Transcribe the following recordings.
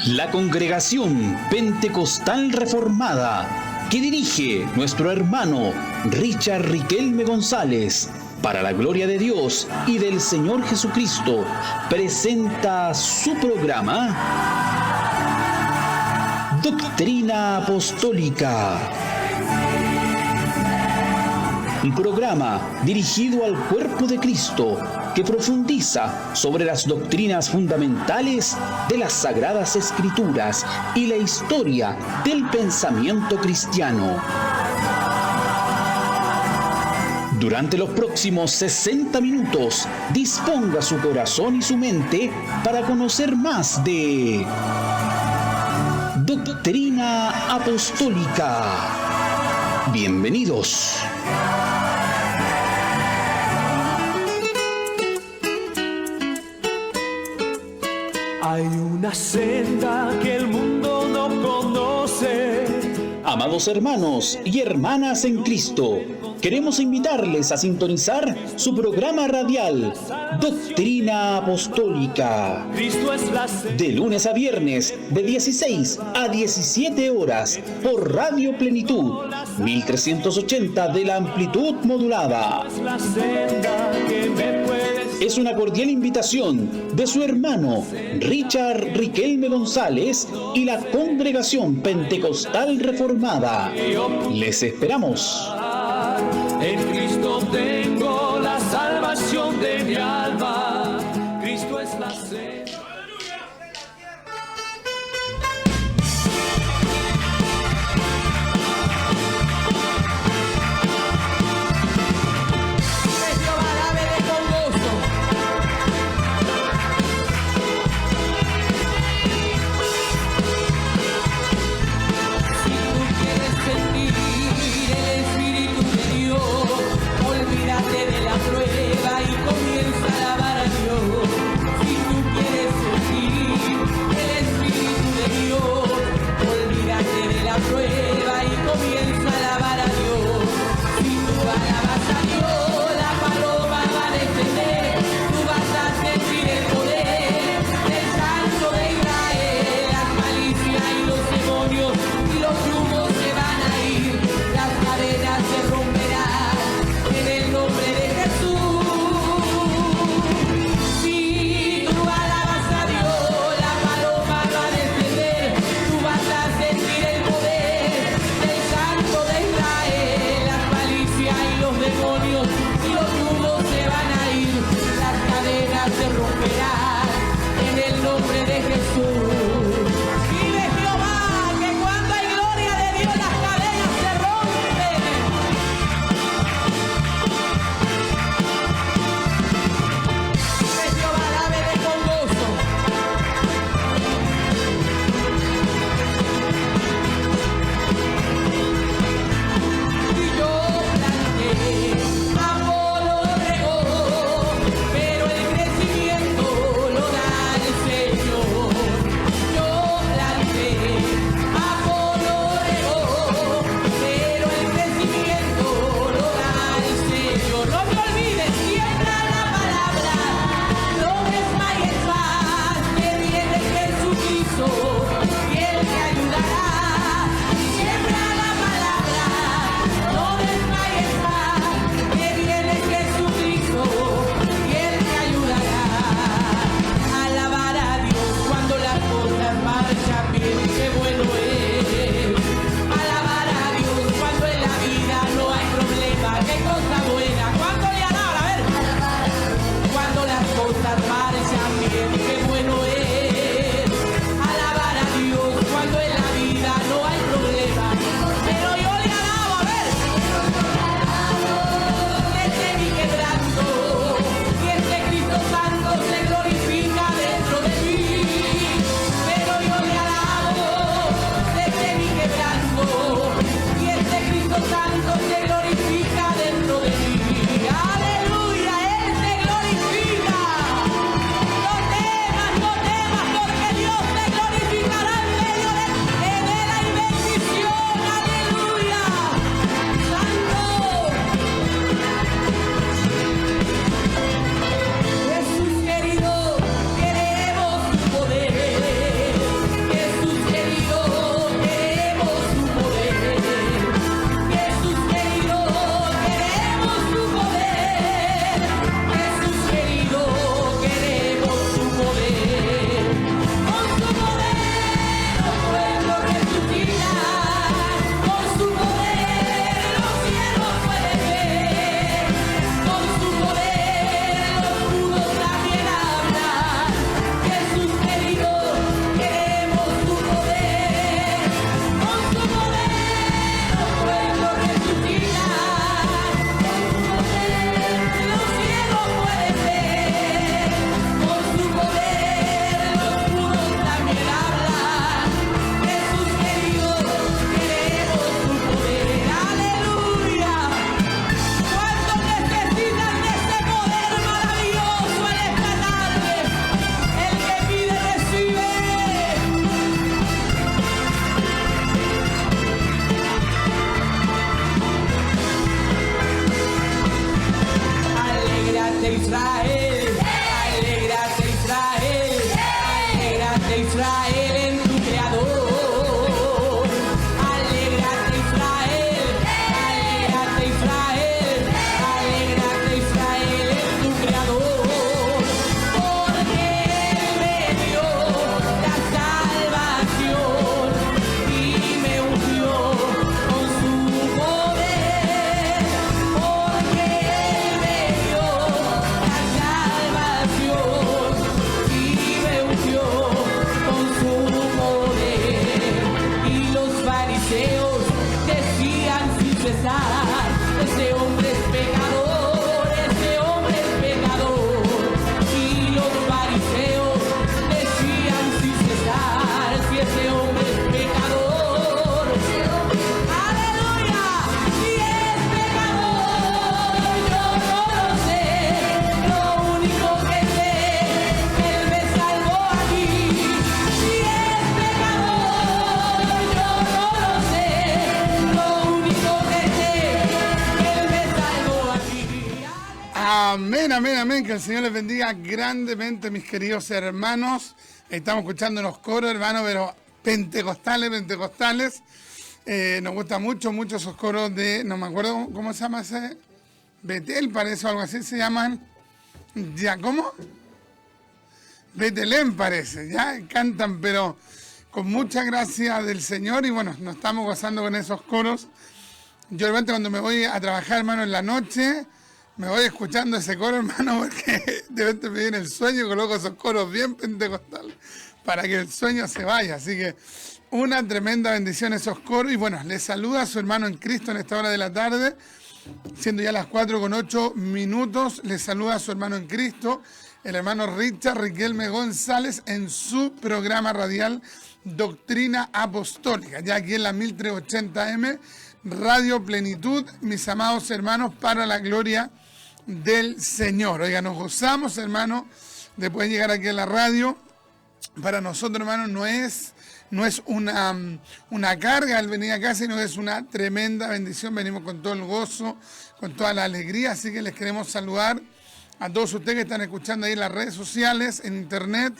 La Congregación Pentecostal Reformada, que dirige nuestro hermano Richard Riquelme González, para la gloria de Dios y del Señor Jesucristo, presenta su programa Doctrina Apostólica. Un programa dirigido al cuerpo de Cristo que profundiza sobre las doctrinas fundamentales de las Sagradas Escrituras y la historia del pensamiento cristiano. Durante los próximos 60 minutos, disponga su corazón y su mente para conocer más de Doctrina Apostólica. Bienvenidos. Hay una senda que el mundo no conoce. Amados hermanos y hermanas en Cristo, queremos invitarles a sintonizar su programa radial Doctrina Apostólica. Cristo es la senda. De lunes a viernes, de 16 a 17 horas, por Radio Plenitud, 1380 de la amplitud modulada. Es la senda que me puedes. Es una cordial invitación de su hermano Richard Riquelme González y la Congregación Pentecostal Reformada. Les esperamos. En Cristo tengo la salvación de mi alma. Cristo es la senda. Israel, alégrate Israel, alégrate Israel en tu Creador. Alégrate Israel, alégrate Israel, alégrate Israel en tu Creador. Porque Él me dio la salvación y me ungió con su poder. Porque Él me dio la salvación y me ungió con su poder. Y los fariseos decían sin cesar: ese hombre es pecador, ese hombre es pecador. Y los fariseos decían sin cesar: si ese hombre es pecador, aleluya, si es pecador, yo no lo sé. Lo único que sé, Él me salvó a mí. Si es pecador, yo no lo sé. Lo único que sé, Él me salvó a mí. Amén, amén, amén. Que el Señor les bendiga grandemente, mis queridos hermanos. Estamos escuchando unos coros, hermanos, pero pentecostales. Nos gusta mucho esos coros de, no me acuerdo cómo se llama ese, Betel, parece, o algo así se llaman. ¿Ya cómo? Betelén parece, ya cantan, pero con mucha gracia del Señor. Y bueno, nos estamos gozando con esos coros. Yo de repente cuando me voy a trabajar, hermano, en la noche, me voy escuchando ese coro, hermano, porque de repente me viene el sueño y coloco esos coros bien pentecostales para que el sueño se vaya. Así que una tremenda bendición esos coros. Y bueno, les saluda a su hermano en Cristo en esta hora de la tarde, siendo ya las 4:08. Les saluda a su hermano en Cristo, el hermano Richard Riquelme González, en su programa radial Doctrina Apostólica, ya aquí en la 1380M, Radio Plenitud, mis amados hermanos, para la gloria del Señor. Oiga, nos gozamos, hermano, de poder llegar aquí a la radio. Para nosotros, hermano, no es una carga el venir acá, sino que es una tremenda bendición. Venimos con todo el gozo, con toda la alegría, así que les queremos saludar a todos ustedes que están escuchando ahí en las redes sociales, en internet,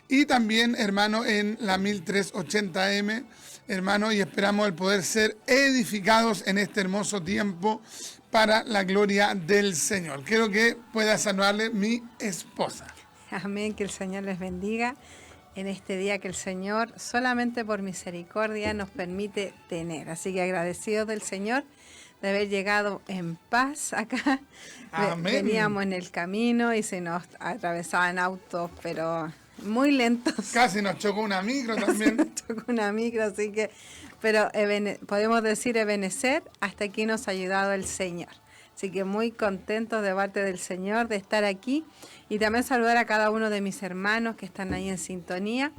y también, hermano, en la 1380M, hermano, y esperamos el poder ser edificados en este hermoso tiempo para la gloria del Señor. Quiero que pueda saludarle mi esposa. Amén, que el Señor les bendiga en este día que el Señor solamente por misericordia nos permite tener. Así que agradecidos del Señor de haber llegado en paz acá. Amén. Veníamos en el camino y se nos atravesaban autos, pero muy lentos. Casi nos chocó una micro también. Nos chocó una micro, así que, pero podemos decir Ebenecer, hasta aquí nos ha ayudado el Señor. Así que muy contentos de parte del Señor de estar aquí y también saludar a cada uno de mis hermanos que están ahí en sintonía,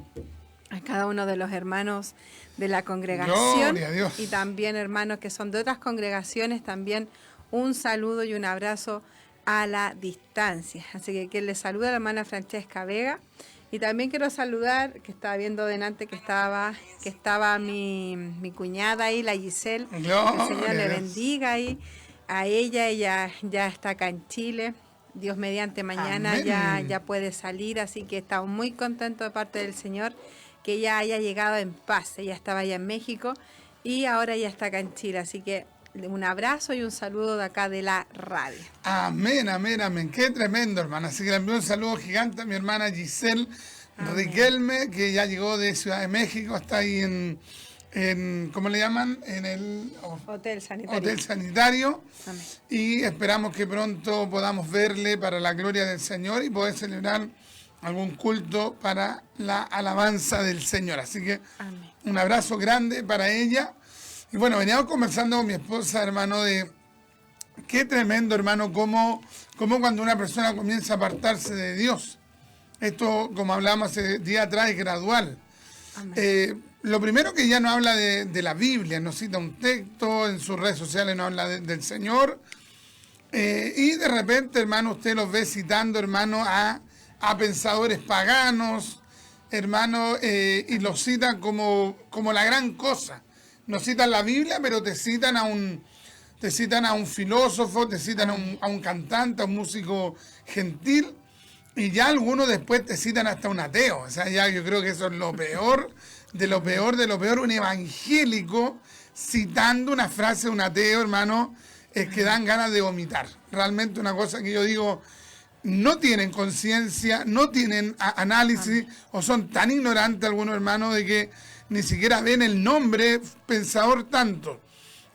a cada uno de los hermanos de la congregación. Gloria a Dios. Y también hermanos que son de otras congregaciones, también un saludo y un abrazo a la distancia. Así que quien les saluda, la hermana Francesca Vega. Y también quiero saludar, que estaba viendo delante que estaba mi cuñada ahí, la Giselle. Gloria el Señor le a Dios. bendiga ahí a ella ya está acá en Chile. Dios mediante mañana Amén. ya puede salir, así que estamos muy contentos de parte del Señor que ella haya llegado en paz. Ella estaba allá en México y ahora ya está acá en Chile, así que un abrazo y un saludo de acá de la radio. Amén, amén, amén. Qué tremendo, hermana. Así que le envío un saludo gigante a mi hermana Giselle Riquelme, que ya llegó de Ciudad de México, está ahí en ¿cómo le llaman? En el Hotel Sanitario. Hotel Sanitario. Amén. Y esperamos que pronto podamos verle para la gloria del Señor y poder celebrar algún culto para la alabanza del Señor. Así que Amén. un abrazo grande para ella. Y bueno, veníamos conversando con mi esposa, hermano, de qué tremendo, hermano, cómo cuando una persona comienza a apartarse de Dios. Esto, como hablábamos hace días atrás, es gradual. Lo primero que ya no habla de la Biblia, no cita un texto, en sus redes sociales no habla del Señor. Y de repente, hermano, usted los ve citando, hermano, a pensadores paganos, hermano, y los citan como la gran cosa. No citan la Biblia, pero te citan a un te citan a un filósofo, te citan a un cantante, a un músico gentil, y ya algunos después te citan hasta un ateo. O sea, ya yo creo que eso es lo peor, de lo peor, de lo peor. Un evangélico citando una frase de un ateo, hermano, es que dan ganas de vomitar. Realmente una cosa que yo digo, no tienen conciencia, no tienen análisis, o son tan ignorantes algunos hermanos de que ni siquiera ven el nombre pensador tanto.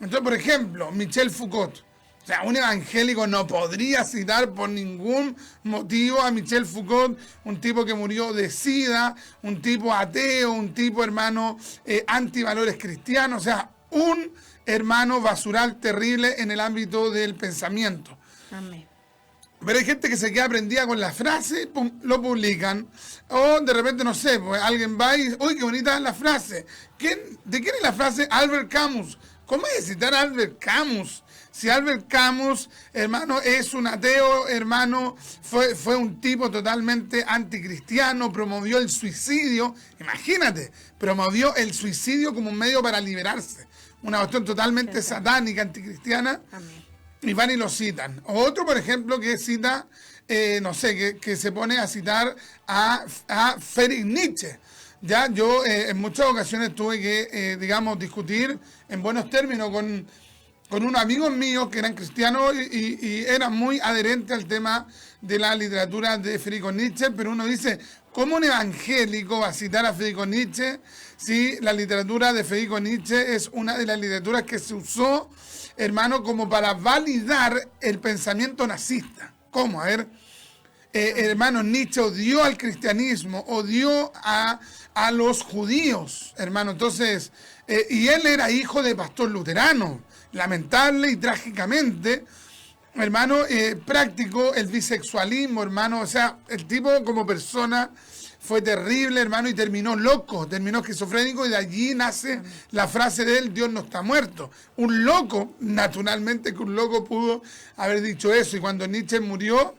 Entonces, por ejemplo, Michel Foucault. O sea, un evangélico no podría citar por ningún motivo a Michel Foucault, un tipo que murió de sida, un tipo ateo, un tipo, hermano, antivalores cristianos, o sea, un hermano basural terrible en el ámbito del pensamiento. Amén. Pero hay gente que se queda prendida con la frase, pum, lo publican. O de repente, no sé, pues alguien va y, uy, qué bonita es la frase. ¿De quién es la frase? Albert Camus. ¿Cómo es citar a Albert Camus? Si Albert Camus, hermano, es un ateo, hermano, fue un tipo totalmente anticristiano, promovió el suicidio, imagínate, promovió el suicidio como un medio para liberarse. Una cuestión totalmente satánica, anticristiana. Amén. Y van y lo citan. O otro, por ejemplo, que cita, no sé, que se pone a citar a Friedrich Nietzsche. Ya yo en muchas ocasiones tuve que, digamos, discutir en buenos términos con unos amigos míos que eran cristianos y eran muy adherentes al tema de la literatura de Friedrich Nietzsche, pero uno dice, ¿cómo un evangélico va a citar a Friedrich Nietzsche si la literatura de Friedrich Nietzsche es una de las literaturas que se usó, hermano, como para validar el pensamiento nazista? ¿Cómo? A ver, hermano, Nietzsche odió al cristianismo, odió a los judíos, hermano. Entonces, y él era hijo de pastor luterano, lamentable y trágicamente, hermano, práctico el bisexualismo, hermano. O sea, el tipo como persona fue terrible, hermano, y terminó loco, terminó esquizofrénico, y de allí nace la frase de él, Dios no está muerto. Un loco, naturalmente que un loco pudo haber dicho eso, y cuando Nietzsche murió,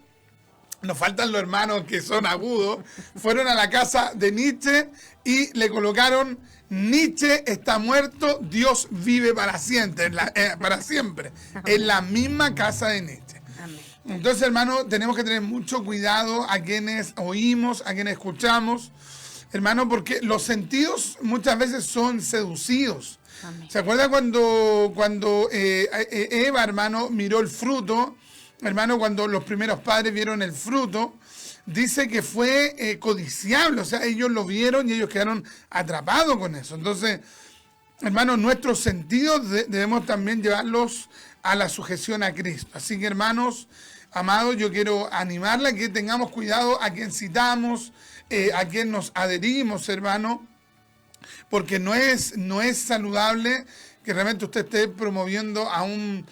nos faltan los hermanos que son agudos, fueron a la casa de Nietzsche y le colocaron, Nietzsche está muerto, Dios vive para siempre, en la misma casa de Nietzsche. Amén. Entonces, hermano, tenemos que tener mucho cuidado a quienes oímos, a quienes escuchamos, hermano, porque los sentidos muchas veces son seducidos. Amén. ¿Se acuerda cuando Eva, hermano, miró el fruto? Hermano, cuando los primeros padres vieron el fruto, dice que fue codiciable, o sea, ellos lo vieron y ellos quedaron atrapados con eso. Entonces, hermano, nuestros sentidos debemos también llevarlos a la sujeción a Cristo. Así que, hermanos, amados, yo quiero animarle a que tengamos cuidado a quien citamos, a quien nos adherimos, hermano, porque no es saludable que realmente usted esté promoviendo a un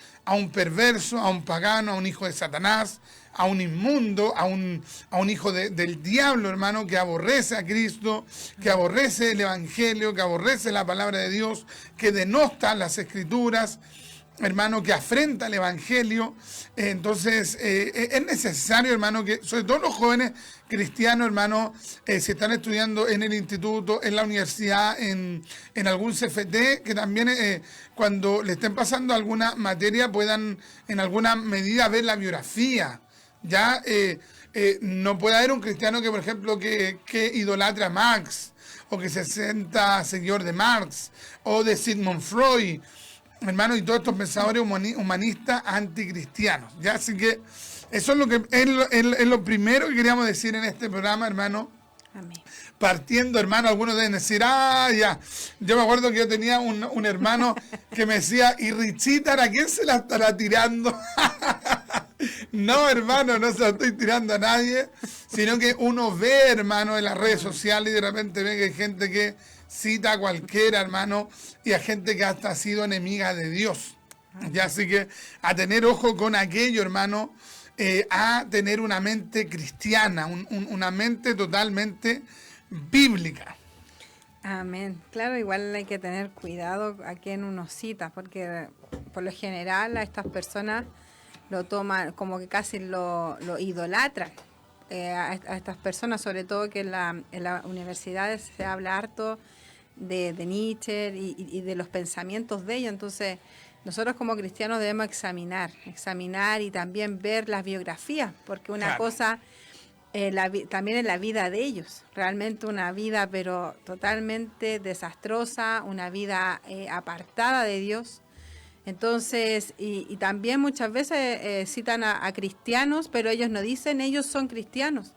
perverso, a un pagano, a un hijo de Satanás, a un inmundo, a un hijo del diablo, hermano, que aborrece a Cristo, que aborrece el Evangelio, que aborrece la palabra de Dios, que denota las Escrituras, hermano, que afrenta el Evangelio. Entonces, es necesario, hermano, que sobre todo los jóvenes cristianos, hermano, si están estudiando en el instituto, en la universidad, en algún CFT, que también cuando le estén pasando alguna materia puedan en alguna medida ver la biografía. Ya no puede haber un cristiano que, por ejemplo, que idolatre a Marx, o que se sienta seguidor de Marx, o de Sigmund Freud, hermano, y todos estos pensadores humanistas anticristianos. ¿Ya? Así que eso es lo que es lo primero que queríamos decir en este programa, hermano. Amén. Partiendo, hermano, algunos deben decir, ya. Yo me acuerdo que yo tenía un hermano que me decía, ¿y Richitar a quién se la estará tirando? No, hermano, no se la estoy tirando a nadie, sino que uno ve, hermano, en las redes sociales y de repente ve que hay gente que cita a cualquiera, hermano, y a gente que hasta ha sido enemiga de Dios. Ya, así que a tener ojo con aquello, hermano, a tener una mente cristiana, una mente totalmente bíblica. Amén. Claro, igual hay que tener cuidado a quien uno cita, porque por lo general a estas personas lo toman como que casi lo idolatran. A estas personas, sobre todo que en las universidades se habla harto de Nietzsche y de los pensamientos de ellos. Entonces nosotros como cristianos debemos examinar y también ver las biografías, porque una cosa, también en la vida de ellos, realmente una vida pero totalmente desastrosa, una vida apartada de Dios. Entonces, y también muchas veces citan a cristianos, pero ellos no dicen ellos son cristianos.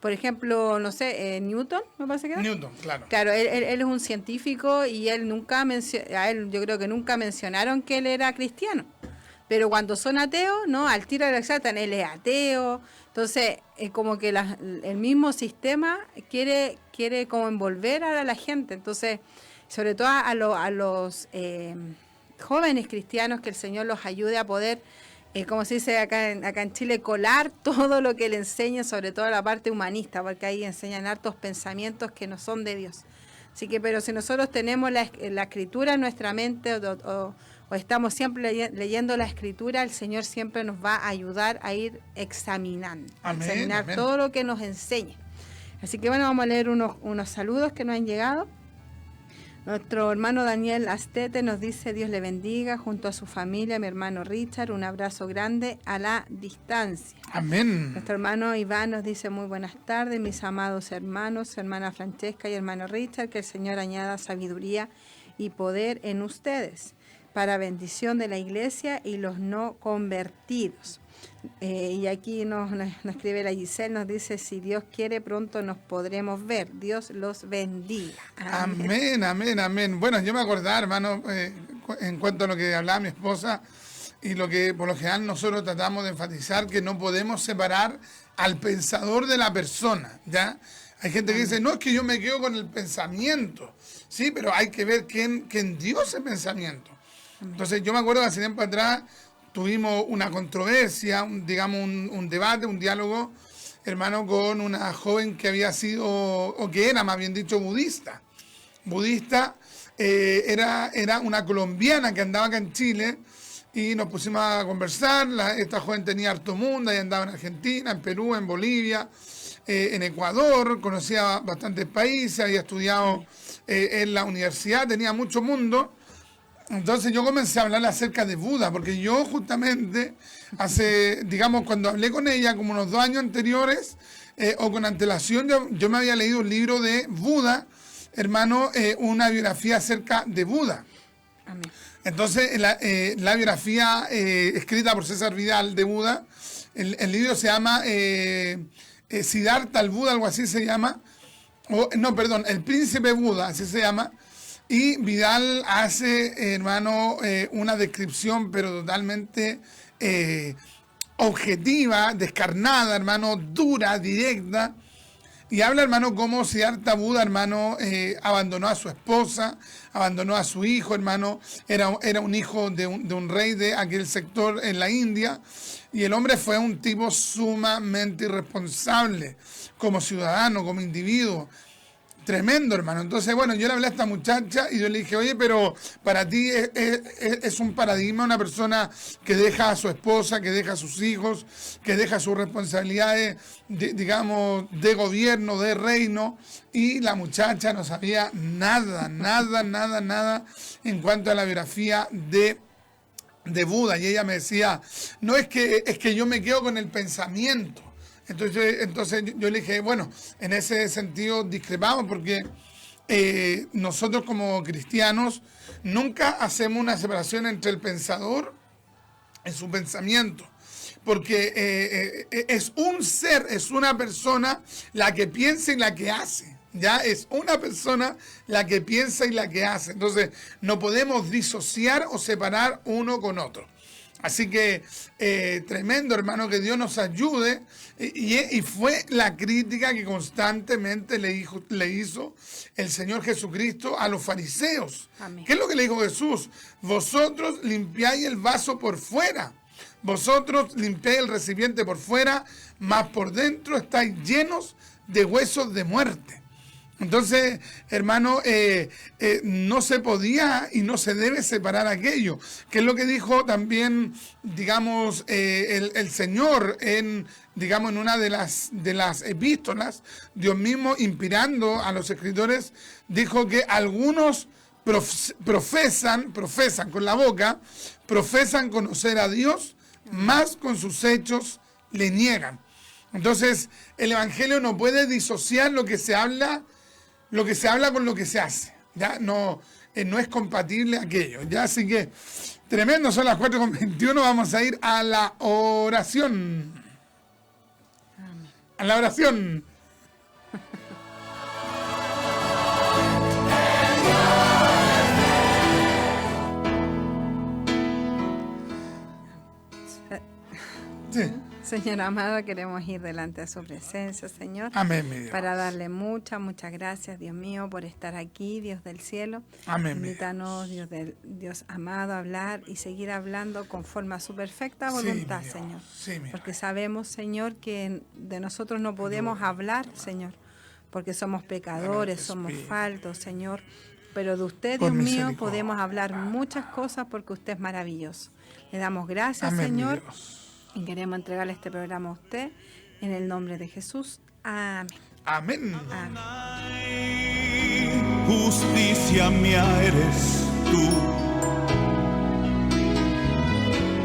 Por ejemplo, no sé, Newton, me parece que era. Newton, claro. Claro, él es un científico y él nunca a él yo creo que nunca mencionaron que él era cristiano. Pero cuando son ateos, no, al tiro de la exaltan, él es ateo. Entonces, como que el mismo sistema quiere como envolver a la gente. Entonces, sobre todo a los jóvenes cristianos, que el Señor los ayude a poder, como se dice acá en Chile, colar todo lo que le enseña, sobre todo la parte humanista, porque ahí enseñan hartos pensamientos que no son de Dios. Así que, pero si nosotros tenemos la escritura en nuestra mente o estamos siempre leyendo la escritura, el Señor siempre nos va a ayudar a ir examinando, examinar todo lo que nos enseña. Así que bueno, vamos a leer unos saludos que nos han llegado. Nuestro hermano Daniel Astete nos dice: Dios le bendiga, junto a su familia, mi hermano Richard, un abrazo grande a la distancia. Amén. Nuestro hermano Iván nos dice: muy buenas tardes, mis amados hermanos, hermana Francesca y hermano Richard, que el Señor añada sabiduría y poder en ustedes, para bendición de la iglesia y los no convertidos. Y aquí nos escribe la Giselle, nos dice: si Dios quiere, pronto nos podremos ver. Dios los bendiga. Amén, amén, amén. Bueno, yo me acordaba, hermano, en cuanto a lo que hablaba mi esposa, y lo que por lo general nosotros tratamos de enfatizar, que no podemos separar al pensador de la persona, ¿ya? Hay gente que dice: no, es que yo me quedo con el pensamiento. Sí, pero hay que ver quién dio ese pensamiento. Entonces, yo me acuerdo que hace tiempo atrás tuvimos una controversia, un debate, un diálogo, hermano, con una joven que había sido, o que era más bien dicho, budista. Era una colombiana que andaba acá en Chile, y nos pusimos a conversar. Esta joven tenía harto mundo, y andaba en Argentina, en Perú, en Bolivia, en Ecuador, conocía bastantes países, había estudiado en la universidad, tenía mucho mundo. Entonces yo comencé a hablar acerca de Buda, porque yo justamente cuando hablé con ella, como unos 2 años anteriores, o con antelación, yo me había leído un libro de Buda, hermano, una biografía acerca de Buda. Amén. Entonces, la biografía escrita por César Vidal de Buda, el libro se llama Siddhartha el Buda, algo así se llama, El Príncipe Buda, así se llama. Y Vidal hace, hermano, una descripción, pero totalmente objetiva, descarnada, hermano, dura, directa. Y habla, hermano, cómo Siddhartha Buda, hermano, abandonó a su esposa, abandonó a su hijo, hermano. Era un hijo de un rey de aquel sector en la India. Y el hombre fue un tipo sumamente irresponsable, como ciudadano, como individuo. Tremendo, hermano. Entonces, bueno, yo le hablé a esta muchacha y yo le dije: oye, pero para ti es un paradigma una persona que deja a su esposa, que deja a sus hijos, que deja sus responsabilidades, de gobierno, de reino. Y la muchacha no sabía nada en cuanto a la biografía de Buda. Y ella me decía: no, es que yo me quedo con el pensamiento. Entonces yo le dije: bueno, en ese sentido discrepamos, porque nosotros como cristianos nunca hacemos una separación entre el pensador y su pensamiento, porque es un ser, es una persona la que piensa y la que hace. Ya es una persona la que piensa y la que hace. Entonces no podemos disociar o separar uno con otro. Así que tremendo, hermano, que Dios nos ayude. Y fue la crítica que constantemente le hizo el Señor Jesucristo a los fariseos. Amén. ¿Qué es lo que le dijo Jesús? Vosotros limpiáis el vaso por fuera, vosotros limpiáis el recipiente por fuera, mas por dentro estáis llenos de huesos de muerte. Entonces, hermano, no se podía y no se debe separar aquello, que es lo que dijo también, digamos, el Señor en una de las epístolas. Dios mismo, inspirando a los escritores, dijo que algunos profesan con la boca, profesan conocer a Dios, más con sus hechos le niegan. Entonces, el Evangelio no puede disociar lo que se habla con lo que se hace. Ya no es compatible aquello. Ya, así que, tremendo, son las 4:21, vamos a ir a la oración. A la oración. Sí. Señor amado, queremos ir delante de su presencia, Señor. Amén, mi Dios. Para darle muchas gracias, Dios mío, por estar aquí, Dios del cielo. Amén, Invítanos, Dios amado, a hablar y seguir hablando conforme a su perfecta voluntad, sí, Señor. Sí, porque sabemos, Señor, que de nosotros no podemos hablar, Señor, porque somos pecadores, somos faltos, Señor. Pero de usted, Dios mío, podemos hablar muchas cosas porque usted es maravilloso. Le damos gracias, Amén, Señor. Y queremos entregarle este programa a usted en el nombre de Jesús. Amén. Amén. Amén. Justicia mía eres tú,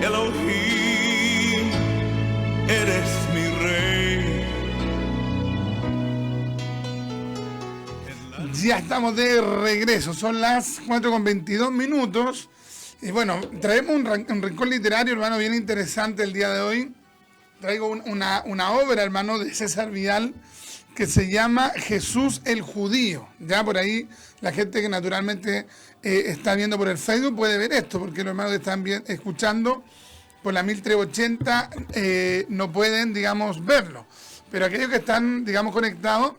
Elohim, eres mi rey. Ya estamos de regreso, son las 4:22. Y bueno, traemos un rincón literario, hermano, bien interesante el día de hoy. Traigo una obra, hermano, de César Vidal, que se llama Jesús el Judío. Ya por ahí, la gente que naturalmente está viendo por el Facebook puede ver esto, porque los hermanos que están escuchando por la 1380 no pueden, digamos, verlo. Pero aquellos que están, digamos, conectados,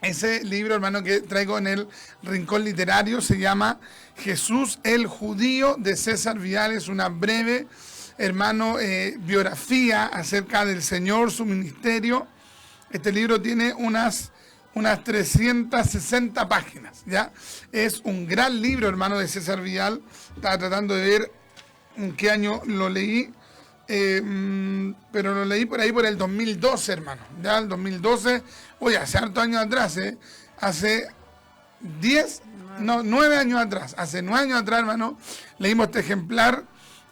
ese libro, hermano, que traigo en el rincón literario se llama Jesús el Judío, de César Vidal. Es una breve, hermano, biografía acerca del Señor, su ministerio. Este libro tiene unas 360 páginas, ¿ya? Es un gran libro, hermano, de César Vidal. Estaba tratando de ver en qué año lo leí, pero lo leí por ahí por el 2012, hermano. Ya el 2012, oye, hace hartos años atrás, hace 9 años atrás, hace 9 años atrás, hermano, leímos este ejemplar.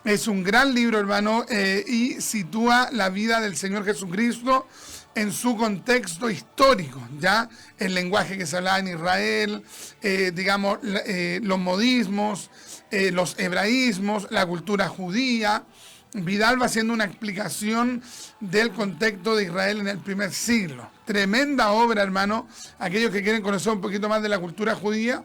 Es un gran libro, hermano, y sitúa la vida del Señor Jesucristo en su contexto histórico, ya el lenguaje que se hablaba en Israel, digamos, los modismos, los hebraísmos, la cultura judía. Vidal va haciendo una explicación del contexto de Israel en el primer siglo. Tremenda obra, hermano. Aquellos que quieren conocer un poquito más de la cultura judía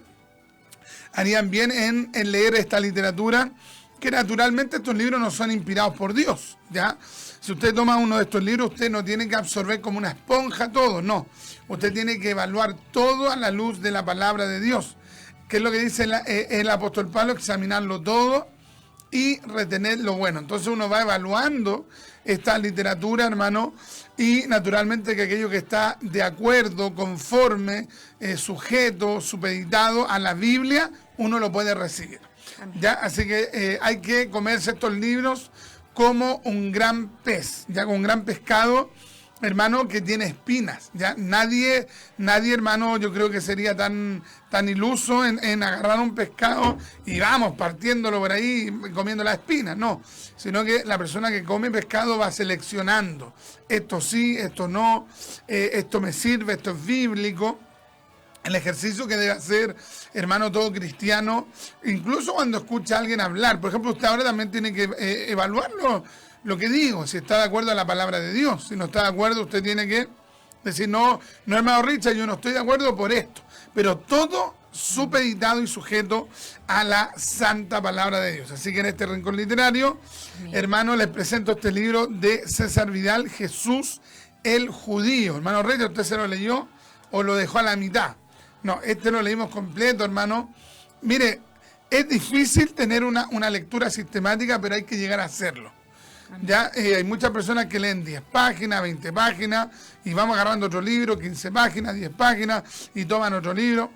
harían bien en leer esta literatura, que naturalmente estos libros no son inspirados por Dios, ¿ya? Si usted toma uno de estos libros, usted no tiene que absorber como una esponja todo, no. Usted tiene que evaluar todo a la luz de la palabra de Dios, que es lo que dice el apóstol Pablo, examinarlo todo y retener lo bueno. Entonces uno va evaluando esta literatura, hermano, y naturalmente que aquello que está de acuerdo, conforme, sujeto, supeditado a la Biblia, uno lo puede recibir. ¿Ya? Así que hay que comerse estos libros como un gran pez, ya con un gran pescado, hermano, que tiene espinas. ¿Ya? Nadie, hermano, yo creo que sería tan iluso en agarrar un pescado y vamos, partiéndolo por ahí, comiendo las espinas. No, sino que la persona que come pescado va seleccionando. Esto sí, esto no, esto me sirve, esto es bíblico. El ejercicio que debe hacer, hermano, todo cristiano, incluso cuando escucha a alguien hablar. Por ejemplo, usted ahora también tiene que evaluar lo que digo, si está de acuerdo a la palabra de Dios. Si no está de acuerdo, usted tiene que decir, no, hermano Richard, yo no estoy de acuerdo por esto. Pero todo supeditado y sujeto a la santa palabra de Dios. Así que en este rincón literario, hermano, les presento este libro de César Vidal, Jesús el Judío. Hermano Richard, ¿usted se lo leyó o lo dejó a la mitad? No, este lo leímos completo, hermano. Mire, es difícil tener una lectura sistemática, pero hay que llegar a hacerlo. Ya hay muchas personas que leen 10 páginas, 20 páginas, y vamos agarrando otro libro, 15 páginas, 10 páginas, y toman otro libro.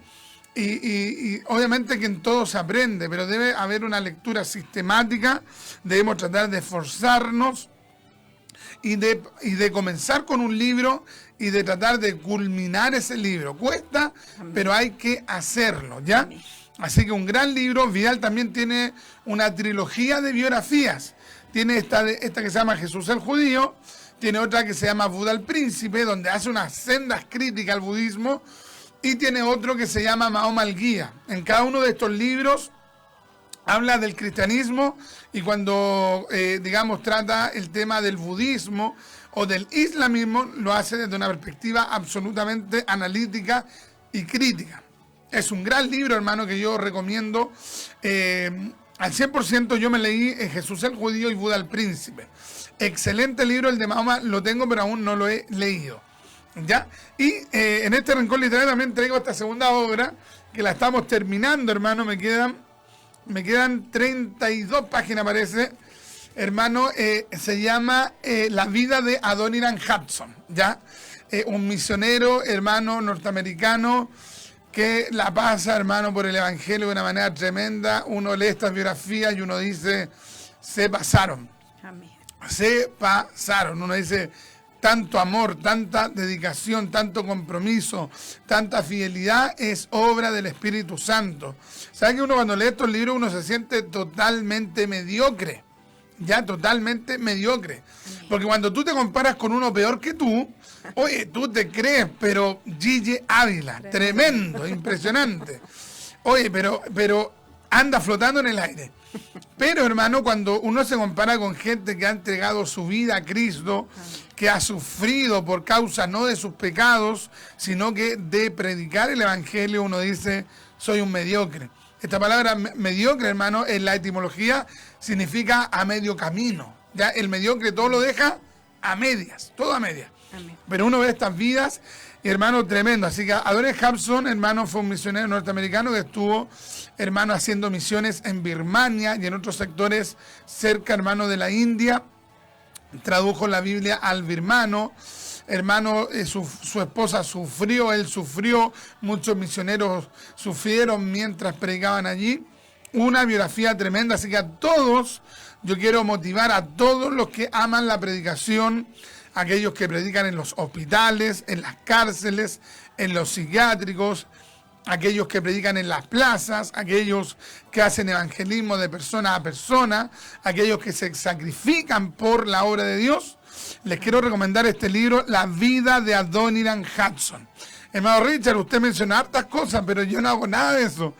Y obviamente que en todo se aprende, pero debe haber una lectura sistemática. Debemos tratar de esforzarnos y de comenzar con un libro y de tratar de culminar ese libro. Cuesta, pero hay que hacerlo, ¿ya? Así que un gran libro. Vidal también tiene una trilogía de biografías. Tiene esta que se llama Jesús el Judío, tiene otra que se llama Buda el Príncipe, donde hace unas sendas críticas al budismo, y tiene otro que se llama Mahoma el Guía. En cada uno de estos libros habla del cristianismo, y cuando, digamos, trata el tema del budismo o del islamismo, lo hace desde una perspectiva absolutamente analítica y crítica. Es un gran libro, hermano, que yo recomiendo. Al 100% yo me leí Jesús el Judío y Buda el Príncipe. Excelente libro, el de Mahoma lo tengo, pero aún no lo he leído. ¿Ya? Y en este rincón literario también traigo esta segunda obra, que la estamos terminando, hermano. Me quedan 32 páginas, parece. Hermano, se llama La vida de Adoniram Hudson. ¿Ya? Un misionero, hermano, norteamericano, que la pasa, hermano, por el Evangelio de una manera tremenda. Uno lee estas biografías y uno dice, se pasaron. Amén. Se pasaron. Uno dice, tanto amor, tanta dedicación, tanto compromiso, tanta fidelidad es obra del Espíritu Santo. ¿Sabe que uno cuando lee estos libros uno se siente totalmente mediocre? Ya, totalmente mediocre. Porque cuando tú te comparas con uno peor que tú, oye, tú te crees, pero Gigi Ávila, tremendo, impresionante. Oye, pero anda flotando en el aire. Pero, hermano, cuando uno se compara con gente que ha entregado su vida a Cristo, que ha sufrido por causa no de sus pecados, sino que de predicar el Evangelio, uno dice, soy un mediocre. Esta palabra mediocre, hermano, en la etimología significa a medio camino. Ya el mediocre todo lo deja a medias, todo a medias. Amén. Pero uno ve estas vidas y, hermano, tremendo. Así que Adoniram Hudson, hermano, fue un misionero norteamericano que estuvo, hermano, haciendo misiones en Birmania y en otros sectores cerca, hermano, de la India. Tradujo la Biblia al birmano. Hermano, su esposa sufrió, él sufrió, muchos misioneros sufrieron mientras predicaban allí. Una biografía tremenda, así que a todos, yo quiero motivar a todos los que aman la predicación, aquellos que predican en los hospitales, en las cárceles, en los psiquiátricos, aquellos que predican en las plazas, aquellos que hacen evangelismo de persona a persona, aquellos que se sacrifican por la obra de Dios. Les quiero recomendar este libro, La vida de Adoniram Hudson. Hermano Richard, usted menciona hartas cosas, pero yo no hago nada de eso.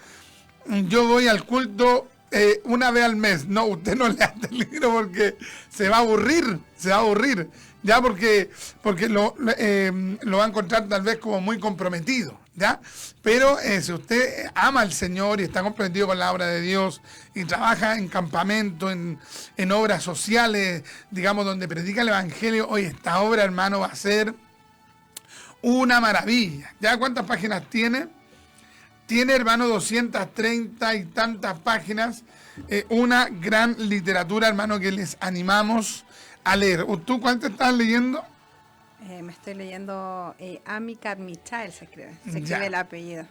Yo voy al culto una vez al mes. No, usted no lea este libro porque se va a aburrir, ya porque lo va a encontrar tal vez como muy comprometido, ¿ya? Pero si usted ama al Señor y está comprometido con la obra de Dios y trabaja en campamento, en obras sociales, digamos, donde predica el Evangelio, hoy esta obra, hermano, va a ser una maravilla. ¿Ya cuántas páginas tiene? Tiene, hermano, 230 y tantas páginas. Una gran literatura, hermano, que les animamos a leer. ¿Tú cuánto estás leyendo? Me estoy leyendo Amica Michael, se escribe el apellido.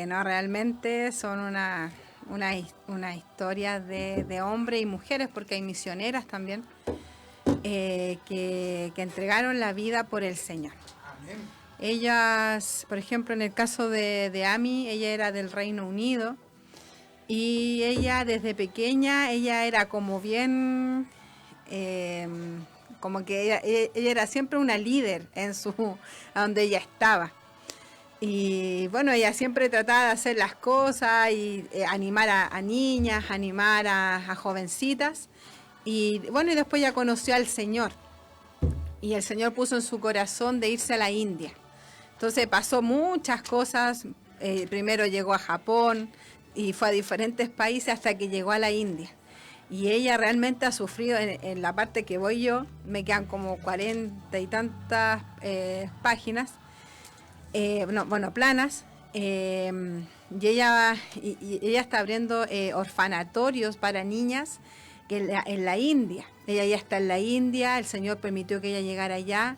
No, realmente son una historia de hombres y mujeres, porque hay misioneras también que entregaron la vida por el Señor. Amén. Ellas, por ejemplo, en el caso de Ami, ella era del Reino Unido y ella desde pequeña, ella era como bien, como que ella era siempre una líder a donde ella estaba. Y bueno, ella siempre trataba de hacer las cosas y animar a niñas, animar a jovencitas. Y bueno, y después ya conoció al Señor. Y el Señor puso en su corazón de irse a la India. Entonces pasó muchas cosas. Primero llegó a Japón y fue a diferentes países hasta que llegó a la India. Y ella realmente ha sufrido, en la parte que voy yo, me quedan como 40 y tantas páginas, planas. Y ella está abriendo orfanatorios para niñas en la India. Ella ya está en la India, el Señor permitió que ella llegara allá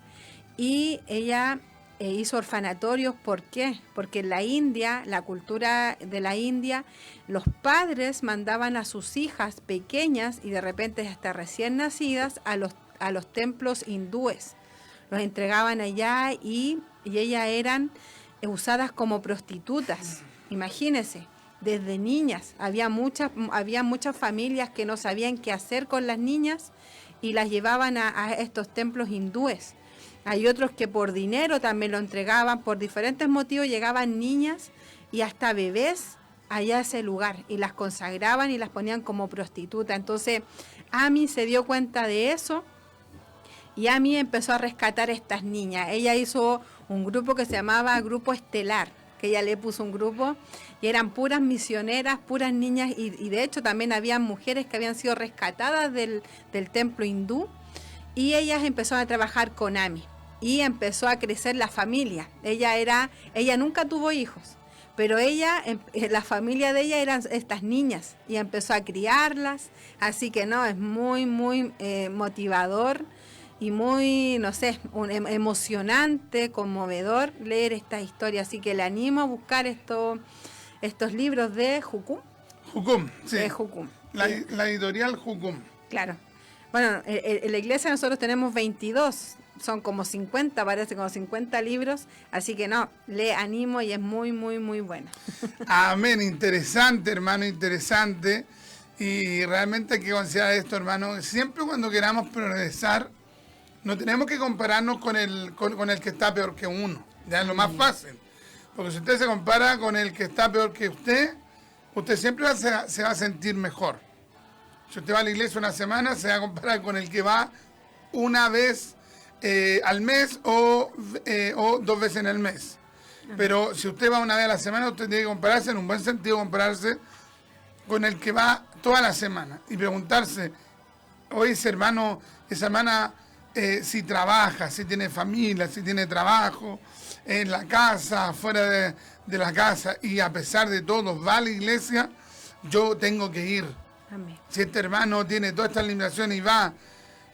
y ella hizo orfanatorios. ¿Por qué? Porque en la India, la cultura de la India, los padres mandaban a sus hijas pequeñas y de repente hasta recién nacidas a los templos hindúes. Los entregaban allá y ellas eran usadas como prostitutas. Imagínense. desde niñas. Había muchas familias que no sabían qué hacer con las niñas y las llevaban a estos templos hindúes. Hay otros que por dinero también lo entregaban, por diferentes motivos llegaban niñas y hasta bebés allá a ese lugar y las consagraban y las ponían como prostituta. Entonces Ami se dio cuenta de eso y Ami empezó a rescatar a estas niñas. Ella hizo un grupo que se llamaba Grupo Estelar, que ella le puso un grupo y eran puras misioneras, puras niñas y de hecho también había mujeres que habían sido rescatadas del templo hindú y ellas empezaron a trabajar con Ami y empezó a crecer la familia. Ella nunca tuvo hijos, pero la familia de ella eran estas niñas y empezó a criarlas, así que no, es muy, muy motivador y muy, no sé, emocionante, conmovedor leer esta historia, así que le animo a buscar estos libros de Jucum. Jucum, sí. De Jucum. La editorial Jucum. Claro. Bueno, en la iglesia nosotros tenemos 22, son como 50, parece como 50 libros, así que no, le animo y es muy, muy, muy buena. Amén, interesante, hermano, interesante. Y realmente hay que considerar esto, hermano. Siempre cuando queramos progresar, no tenemos que compararnos con el que está peor que uno. Ya es lo más fácil. Porque si usted se compara con el que está peor que usted siempre se va a sentir mejor. Si usted va a la iglesia una semana, se va a comparar con el que va una vez al mes o 2 veces en el mes. Pero si usted va una vez a la semana, usted tiene que compararse, en un buen sentido, compararse con el que va toda la semana. Y preguntarse, oye, esa hermana, si trabaja, si tiene familia, si tiene trabajo, en la casa, fuera de la casa, y a pesar de todo va a la iglesia, yo tengo que ir. Amén. Si este hermano tiene todas estas limitaciones y va,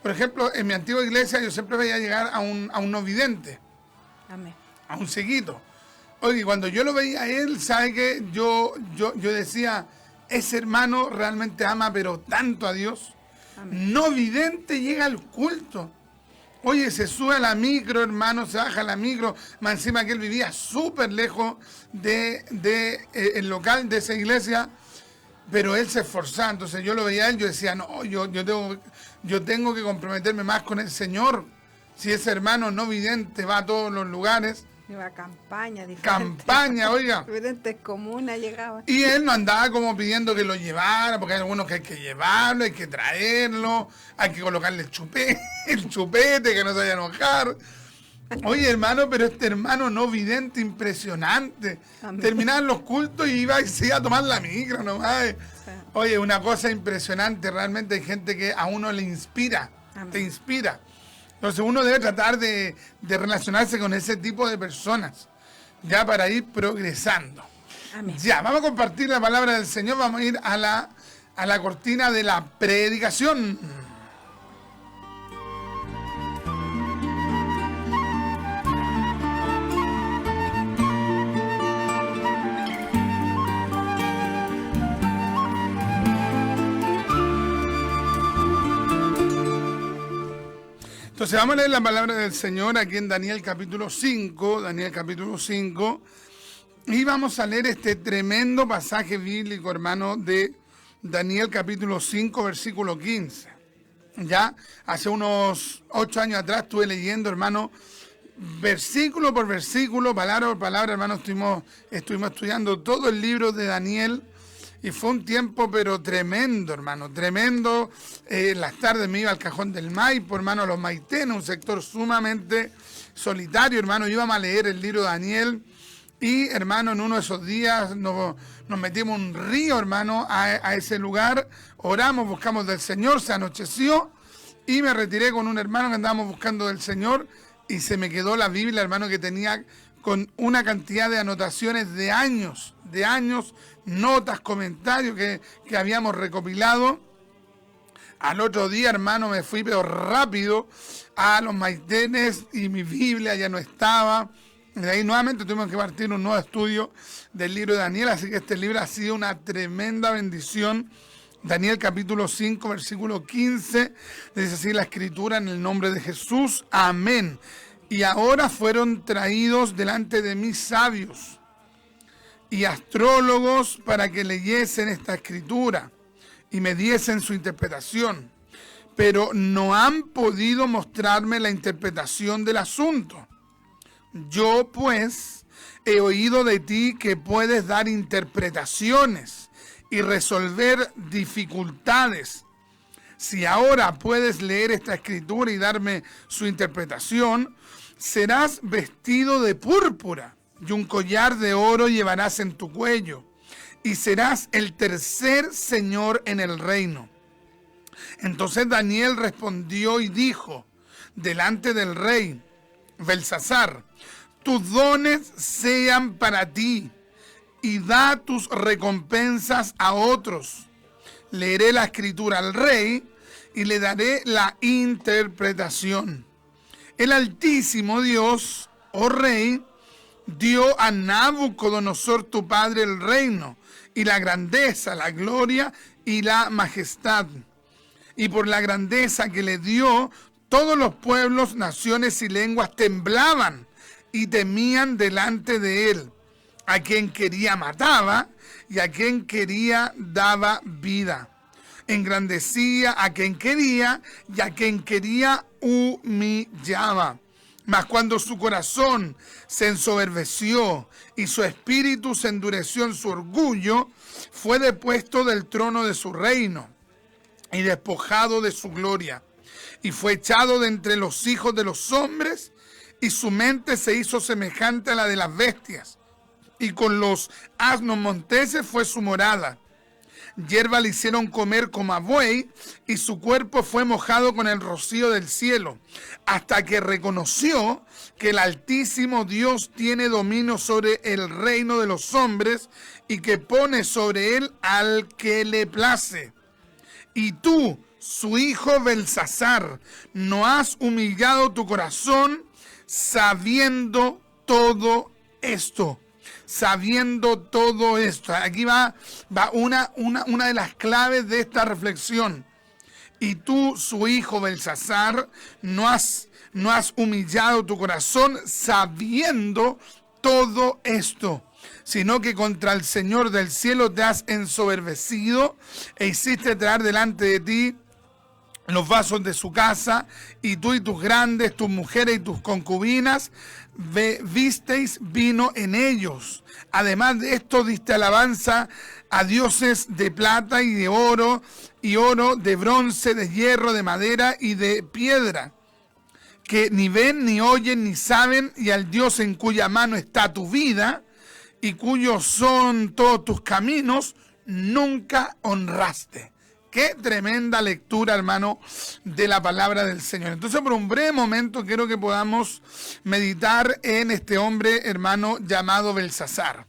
por ejemplo, en mi antigua iglesia yo siempre veía llegar a un no vidente. Amén. A un cieguito. Oye, cuando yo lo veía a él, ¿sabe qué? Yo decía, ese hermano realmente ama pero tanto a Dios. Amén. No vidente llega al culto. Oye, se sube a la micro, hermano, se baja a la micro. Más encima que él vivía súper lejos el local de esa iglesia, pero él se esforzaba. Entonces yo lo veía a él, yo decía, no, yo tengo que comprometerme más con el Señor. Si ese hermano no vidente va a todos los lugares. Iba a campaña, Campaña, oiga. Diferentes comunas llegaban. Y él no andaba como pidiendo que lo llevara, porque hay algunos que hay que llevarlo, hay que traerlo, hay que colocarle el chupete, que no se vaya a enojar. Oye, hermano, pero este hermano no vidente, impresionante. Amén. Terminaban los cultos y iba y se iba a tomar la micro nomás. Oye, una cosa impresionante, realmente hay gente que a uno le inspira, Amén. Te inspira. Entonces uno debe tratar de relacionarse con ese tipo de personas, ya para ir progresando. Amén. Ya, vamos a compartir la palabra del Señor, vamos a ir a la cortina de la predicación. Entonces vamos a leer la palabra del Señor aquí en Daniel capítulo 5, y vamos a leer este tremendo pasaje bíblico, hermano, de Daniel capítulo 5, versículo 15. Ya hace unos 8 años atrás estuve leyendo, hermano, versículo por versículo, palabra por palabra, hermano, estuvimos estudiando todo el libro de Daniel. Y fue un tiempo, pero tremendo, hermano, tremendo. Las tardes me iba al Cajón del Maipo, hermano, a los Maitenes, un sector sumamente solitario, hermano. Íbamos a leer el libro de Daniel y, hermano, en uno de esos días nos metimos en un río, hermano, a ese lugar. Oramos, buscamos del Señor, se anocheció y me retiré con un hermano que andábamos buscando del Señor y se me quedó la Biblia, hermano, que tenía con una cantidad de anotaciones de años, notas, comentarios que habíamos recopilado. Al otro día, hermano, me fui pero rápido a los Maitenes y mi Biblia ya no estaba. De ahí nuevamente tuvimos que partir un nuevo estudio del libro de Daniel, así que este libro ha sido una tremenda bendición. Daniel capítulo 5, versículo 15, dice así la escritura: en el nombre de Jesús, amén. Y ahora fueron traídos delante de mí sabios y astrólogos para que leyesen esta escritura y me diesen su interpretación, pero no han podido mostrarme la interpretación del asunto. Yo, pues, he oído de ti que puedes dar interpretaciones y resolver dificultades. Si ahora puedes leer esta escritura y darme su interpretación, serás vestido de púrpura y un collar de oro llevarás en tu cuello, y serás el tercer señor en el reino. Entonces Daniel respondió y dijo delante del rey Belsasar: tus dones sean para ti, y da tus recompensas a otros. Leeré la escritura al rey y le daré la interpretación. El Altísimo Dios, oh rey, dio a Nabucodonosor tu padre el reino, y la grandeza, la gloria y la majestad. Y por la grandeza que le dio, todos los pueblos, naciones y lenguas temblaban y temían delante de él. A quien quería mataba, y a quien quería daba vida. Engrandecía a quien quería, y a quien quería humillaba. Mas cuando su corazón se ensoberbeció y su espíritu se endureció en su orgullo, fue depuesto del trono de su reino y despojado de su gloria, y fue echado de entre los hijos de los hombres, y su mente se hizo semejante a la de las bestias, y con los asnos monteses fue su morada. Hierba le hicieron comer como a buey, y su cuerpo fue mojado con el rocío del cielo, hasta que reconoció que el Altísimo Dios tiene dominio sobre el reino de los hombres, y que pone sobre él al que le place. Y tú, su hijo Belsasar, no has humillado tu corazón sabiendo todo esto. Sabiendo todo esto. Aquí va una de las claves de esta reflexión. Y tú, su hijo Belsasar, no has humillado tu corazón sabiendo todo esto, sino que contra el Señor del cielo te has ensoberbecido e hiciste traer delante de ti los vasos de su casa, y tú y tus grandes, tus mujeres y tus concubinas visteis vino en ellos. Además de esto diste alabanza a dioses de plata y de oro, de bronce, de hierro, de madera y de piedra, que ni ven, ni oyen, ni saben, y al Dios en cuya mano está tu vida, y cuyos son todos tus caminos, nunca honraste. Qué tremenda lectura, hermano, de la palabra del Señor. Entonces, por un breve momento, quiero que podamos meditar en este hombre, hermano, llamado Belsasar.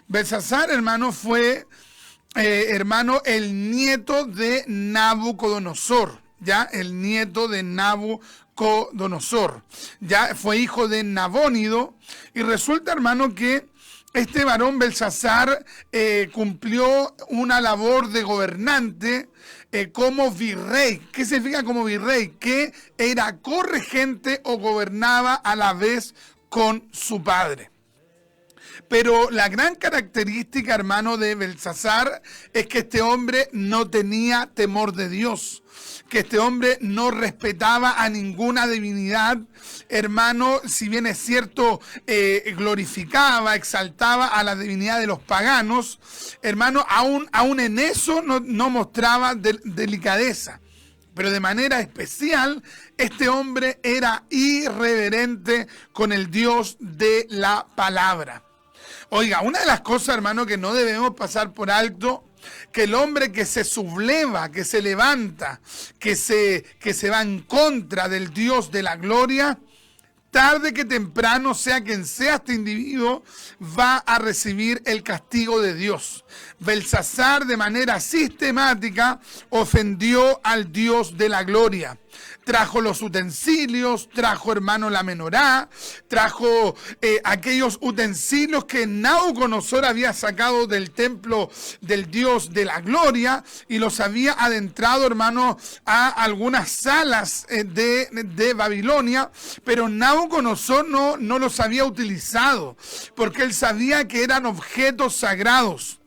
Belsasar, hermano, fue, el nieto de Nabucodonosor, ¿ya? El nieto de Nabucodonosor. Ya fue hijo de Nabónido, y resulta, hermano, que este varón Belsasar cumplió una labor de gobernante como virrey. ¿Qué significa como virrey? Que era corregente o gobernaba a la vez con su padre. Pero la gran característica, hermano, de Belsasar es que este hombre no tenía temor de Dios, que este hombre no respetaba a ninguna divinidad, hermano. Si bien es cierto, glorificaba, exaltaba a la divinidad de los paganos, hermano, aún en eso no mostraba delicadeza. Pero de manera especial, este hombre era irreverente con el Dios de la palabra. Oiga, una de las cosas, hermano, que no debemos pasar por alto, que el hombre que se subleva, que se levanta, que se va en contra del Dios de la gloria, tarde que temprano, sea quien sea este individuo, va a recibir el castigo de Dios. Belsasar, de manera sistemática, ofendió al Dios de la gloria. trajo los utensilios, trajo, hermano, la menorá, trajo aquellos utensilios que Nabucodonosor había sacado del templo del Dios de la gloria y los había adentrado, hermano, a algunas salas de Babilonia, pero Nabucodonosor no los había utilizado, porque él sabía que eran objetos sagrados.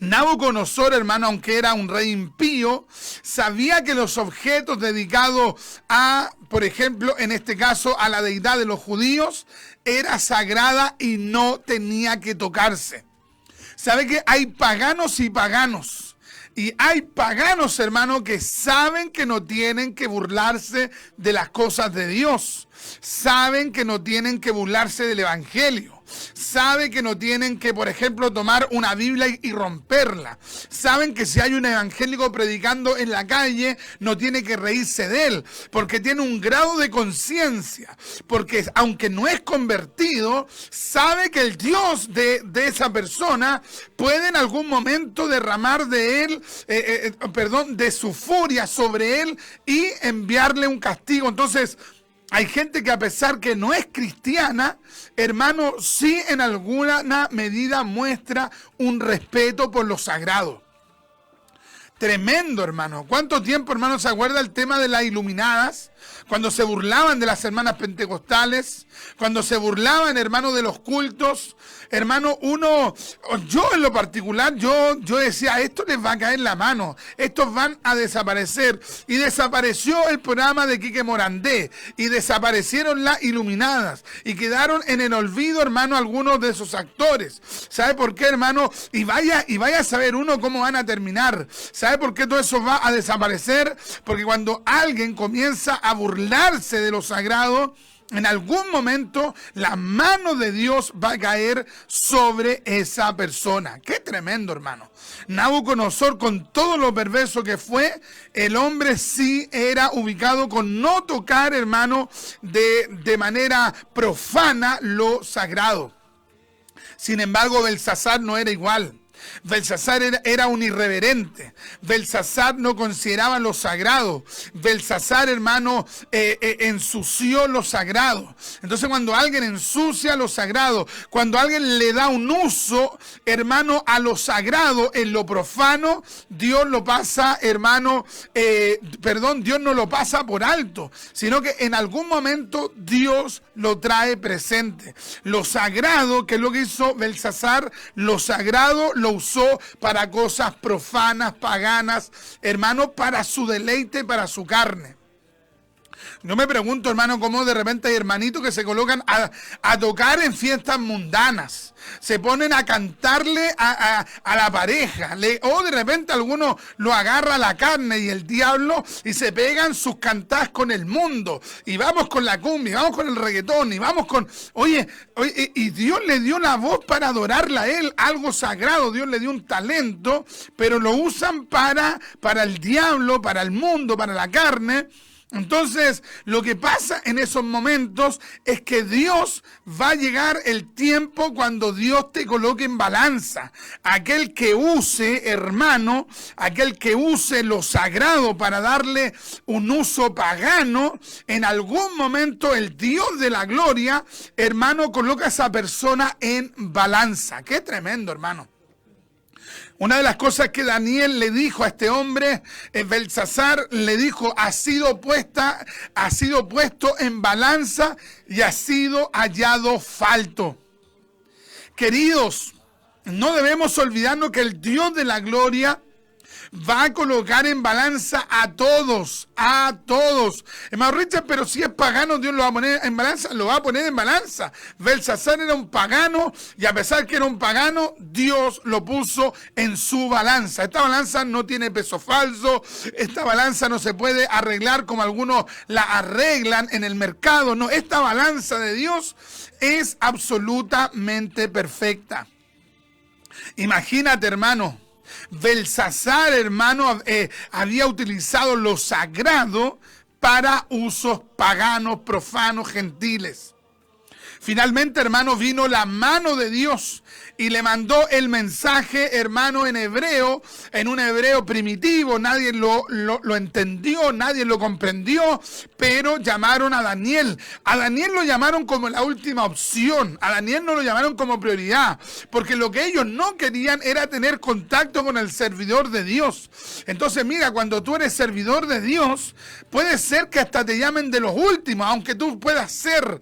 Nabucodonosor, hermano, aunque era un rey impío, sabía que los objetos dedicados a, por ejemplo, en este caso, a la deidad de los judíos, era sagrada y no tenía que tocarse. ¿Sabe que hay paganos y paganos? Y hay paganos, hermano, que saben que no tienen que burlarse de las cosas de Dios. Saben que no tienen que burlarse del evangelio. Saben que no tienen que, por ejemplo, tomar una Biblia y romperla. Saben que si hay un evangélico predicando en la calle, no tiene que reírse de él, porque tiene un grado de conciencia. Porque aunque no es convertido, sabe que el Dios de esa persona puede en algún momento derramar de él, de su furia sobre él y enviarle un castigo. Entonces, hay gente que a pesar que no es cristiana, hermano, sí en alguna medida muestra un respeto por lo sagrado. Tremendo, hermano. ¿Cuánto tiempo, hermano, se acuerda el tema de las iluminadas? Cuando se burlaban de las hermanas pentecostales, cuando se burlaban, hermano, de los cultos. Hermano, yo en lo particular, yo decía, esto les va a caer la mano, estos van a desaparecer. Y desapareció el programa de Quique Morandé, y desaparecieron las iluminadas, y quedaron en el olvido, hermano, algunos de esos actores. ¿Sabe por qué, hermano? Y vaya a saber uno cómo van a terminar. ¿Sabe por qué todo eso va a desaparecer? Porque cuando alguien comienza a burlarse de lo sagrado, en algún momento la mano de Dios va a caer sobre esa persona. ¡Qué tremendo, hermano! Nabucodonosor, con todo lo perverso que fue, el hombre sí era ubicado con no tocar, hermano, de manera profana lo sagrado. Sin embargo, Belsasar no era igual. Belsasar era un irreverente. Belsasar no consideraba lo sagrado. Belsasar, hermano, ensució lo sagrado. Entonces, cuando alguien ensucia lo sagrado, cuando alguien le da un uso, hermano, a lo sagrado en lo profano, Dios lo pasa, hermano, Dios no lo pasa por alto, sino que en algún momento Dios lo trae presente. Lo sagrado, que es lo que hizo Belsasar, lo sagrado lo usó para cosas profanas, paganas, hermano, para su deleite, para su carne. Yo me pregunto, hermano, cómo de repente hay hermanitos que se colocan a tocar en fiestas mundanas. Se ponen a cantarle a la pareja. O de repente alguno lo agarra la carne y el diablo y se pegan sus cantadas con el mundo. Y vamos con la cumbia, y vamos con el reggaetón, y vamos con... Oye, y Dios le dio la voz para adorarla a Él, algo sagrado. Dios le dio un talento, pero lo usan para el diablo, para el mundo, para la carne. Entonces, lo que pasa en esos momentos es que Dios va a llegar el tiempo cuando Dios te coloque en balanza. Aquel que use, hermano, aquel que use lo sagrado para darle un uso pagano, en algún momento el Dios de la gloria, hermano, coloca a esa persona en balanza. ¡Qué tremendo, hermano! Una de las cosas que Daniel le dijo a este hombre, Belsasar, le dijo, ha sido puesto en balanza y ha sido hallado falto. Queridos, no debemos olvidarnos que el Dios de la gloria va a colocar en balanza a todos, Hermano Richard, pero si es pagano, Dios lo va a poner en balanza, lo va a poner en balanza. Belsasar era un pagano y a pesar que era un pagano, Dios lo puso en su balanza. Esta balanza no tiene peso falso, esta balanza no se puede arreglar como algunos la arreglan en el mercado, no, esta balanza de Dios es absolutamente perfecta. Imagínate, hermano, Belsasar, hermano, había utilizado lo sagrado para usos paganos, profanos, gentiles. Finalmente, hermano, vino la mano de Dios y le mandó el mensaje, hermano, en hebreo, en un hebreo primitivo. Nadie lo entendió, nadie lo comprendió, pero llamaron a Daniel. A Daniel lo llamaron como la última opción. A Daniel no lo llamaron como prioridad, porque lo que ellos no querían era tener contacto con el servidor de Dios. Entonces, mira, cuando tú eres servidor de Dios, puede ser que hasta te llamen de los últimos, aunque tú puedas ser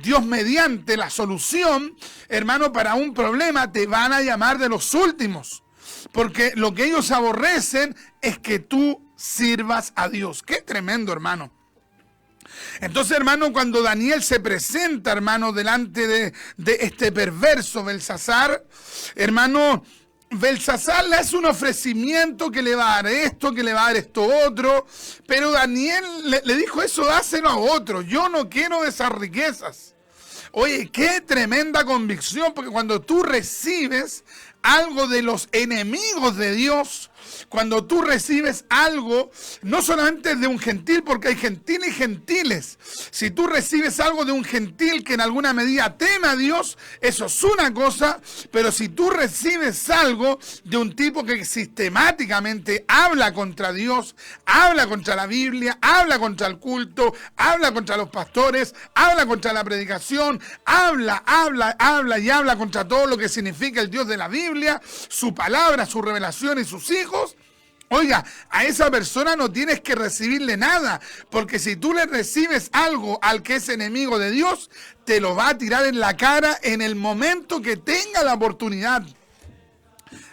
Dios mediante la solución, hermano, para un problema, te van a llamar de los últimos, porque lo que ellos aborrecen es que tú sirvas a Dios. Qué tremendo, hermano. Entonces, hermano, cuando Daniel se presenta, hermano, delante de este perverso Belsasar, hermano, Belsasar le hace un ofrecimiento que le va a dar esto, que le va a dar esto otro, pero Daniel le dijo: eso dáselo a otro, yo no quiero esas riquezas. Oye, qué tremenda convicción, porque cuando tú recibes algo de los enemigos de Dios, cuando tú recibes algo, no solamente de un gentil, porque hay gentiles y gentiles. Si tú recibes algo de un gentil que en alguna medida teme a Dios, eso es una cosa, pero si tú recibes algo de un tipo que sistemáticamente habla contra Dios, habla contra la Biblia, habla contra el culto, habla contra los pastores, habla contra la predicación, habla y habla contra todo lo que significa el Dios de la Biblia, su palabra, su revelación y sus hijos, oiga, a esa persona no tienes que recibirle nada, porque si tú le recibes algo al que es enemigo de Dios, te lo va a tirar en la cara en el momento que tenga la oportunidad.